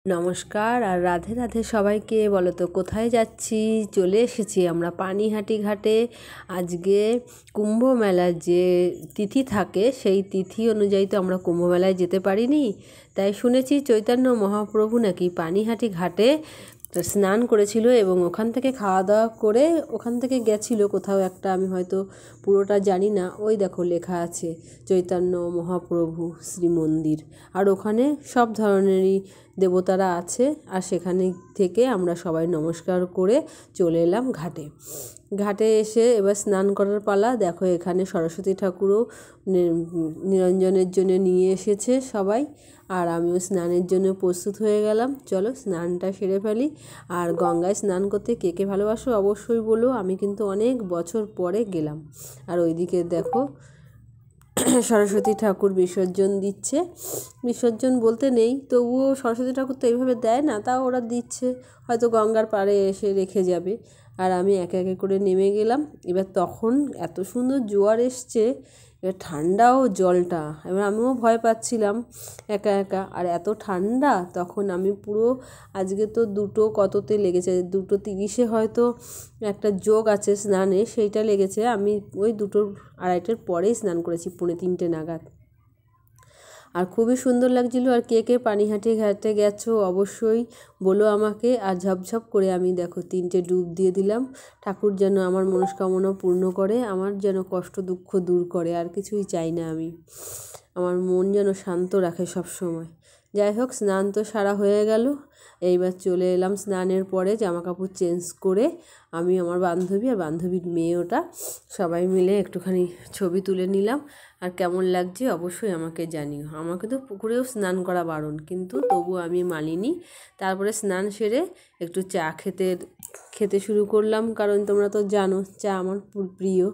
নমস্কার আর রাধে রাধে সবাইকে। বলো তো কোথায় যাচ্ছি? চলে এসেছি আমরা পানিহাটি ঘাটে। আজকে কুম্ভ মেলার যে তিথি থাকে সেই তিথি অনুযায়ী তো আমরা কুম্ভ মেলায় যেতে পারিনি, তাই শুনেছি চৈতন্য মহাপ্রভু নাকি পানিহাটি ঘাটে স্নান করেছিল এবং ওখান থেকে খাওয়া দাওয়া করে ওখান থেকে গেছিলো কোথাও একটা, আমি হয়তো পুরোটা জানি না। ওই দেখো লেখা আছে চৈতন্য মহাপ্রভু শ্রী মন্দির, আর ওখানে সব ধরনেরই দেবতারা আছে। আর সেখানে থেকে আমরা সবাই নমস্কার করে চলে এলাম ঘাটে। ঘাটে এসে এবার স্নান করার পালা। দেখো এখানে সরস্বতী ঠাকুরও নিরঞ্জনের জন্য নিয়ে এসেছে সবাই, আর আমিও স্নানের জন্য প্রস্তুত হয়ে গেলাম। চলো স্নানটা সেরে ফেলি। আর গঙ্গায় স্নান করতে কে কে ভালোবাসো অবশ্যই বলো, আমি কিন্তু অনেক বছর পরে গেলাম। আর ওইদিকে দেখো সরস্বতী ঠাকুর বিসর্জন দিচ্ছে। বিসর্জন বলতে নেই, তবুও সরস্বতী ঠাকুর তো এইভাবে দেয় না, তাও ওরা দিচ্ছে, হয়তো গঙ্গার পাড়ে এসে রেখে যাবে। আর আমি একে একে করে নেমে গেলাম। এবার তখন এত সুন্দর জোয়ার এসছে, এবার ঠান্ডাও জলটা, এবার আমিও ভয় পাচ্ছিলাম একা একা, আর এত ঠান্ডা। তখন আমি পুরো, আজকে তো 2টো কততে লেগেছে, 2:30 হয়তো একটা যোগ আছে স্নানে, সেইটা লেগেছে। আমি ওই 2টোর 2:30টার পরেই স্নান করেছি, 2:45 নাগাদ। আর খুবই সুন্দর লাগছিল। আর কে কে পানিহাটি ঘাটে গেছো অবশ্যই বলো আমাকে। আর ঝপঝপ করে আমি দেখো 3টে ডুব দিয়ে দিলাম। ঠাকুর যেন আমার মনস্কামনা পূর্ণ করে, আমার যেন কষ্ট দুঃখ দূর করে, আর কিছুই চাই না আমি। আমার মন যেন শান্ত রাখে সব সময়। যাই হোক, স্নান তো সারা হয়ে গেল। এইবার চলে এলাম স্নানের পরে জামা কাপড় চেঞ্জ করে। আমি, আমার বান্ধবী আর বান্ধবীর মেয়ে, ওটা সবাই মিলে একটুখানি ছবি তুলে নিলাম। আর কেমন লাগছে অবশ্যই আমাকে জানিও। আমাকে তো পুকুরেও স্নান করা বারণ, কিন্তু তবু আমি মানিনি। তারপরে স্নান সেরে একটু চা খেতে শুরু করলাম, কারণ তোমরা তো জানো চা আমার প্রিয়।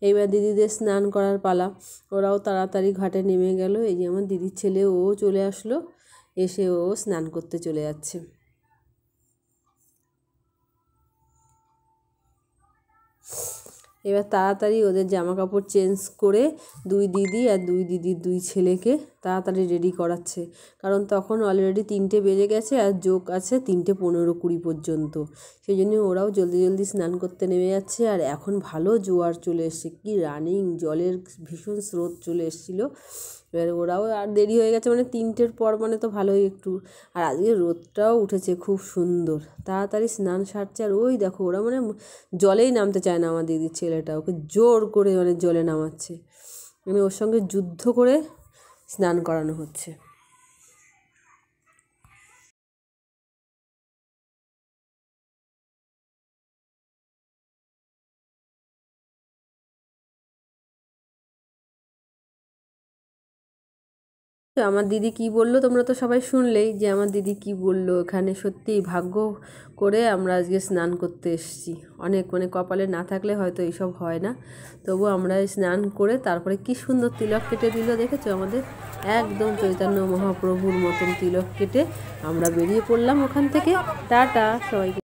এইবার দিদিদের স্নান করার পালা। ওরাও তাড়াতাড়ি ঘাটে নেমে গেল। এই যে আমার দিদির ছেলে, ও চলে আসলো, এসে ও স্নান করতে চলে যাচ্ছে। এবার তাড়াতাড়ি ওদের জামা কাপড় চেঞ্জ করে 2 দিদি আর 2 দিদির 2 ছেলেকে তাড়াতাড়ি রেডি করাচ্ছে, কারণ তখন অলরেডি 3টে বেজে গেছে আর যোগ আছে 3:15-20 পর্যন্ত। সেই জন্য ওরাও জলদি জলদি স্নান করতে নেমে যাচ্ছে। আর এখন ভালো জোয়ার চলে এসছে, কি রানিং জলের ভীষণ স্রোত চলে এসেছিলো। এবার ওরাও, আর দেরি হয়ে গেছে মানে 3টের পর মানে তো ভালোই একটু। আর আজকে রোদটাও উঠেছে খুব সুন্দর, তাড়াতাড়ি স্নান সারছে। আর ওই দেখো ওরা মানে জলেই নামতে চায় না, আমার দিদির ছেলেটা ওকে জোর করে মানে জলে নামাচ্ছে, মানে ওর সঙ্গে যুদ্ধ করে স্নান করানো হচ্ছে। তো আমার দিদি কি বলল তোমরা তো সবাই শুনলেই, যে আমার দিদি কি বলল। এখানে সত্যিই ভাগ্য করে আমরা আজকে স্নান করতে এসেছি। অনেক মানে কপালে না থাকলে হয়তো এইসব হয় না। তবু আমরা স্নান করে তারপরে কি সুন্দর তিলক কেটে দিল, দেখেছো আমাদের একদম চৈতন্য মহাপ্রভুর মতন তিলক কেটে আমরা বেরিয়ে পড়লাম ওখান থেকে। টাটা সবাইকে।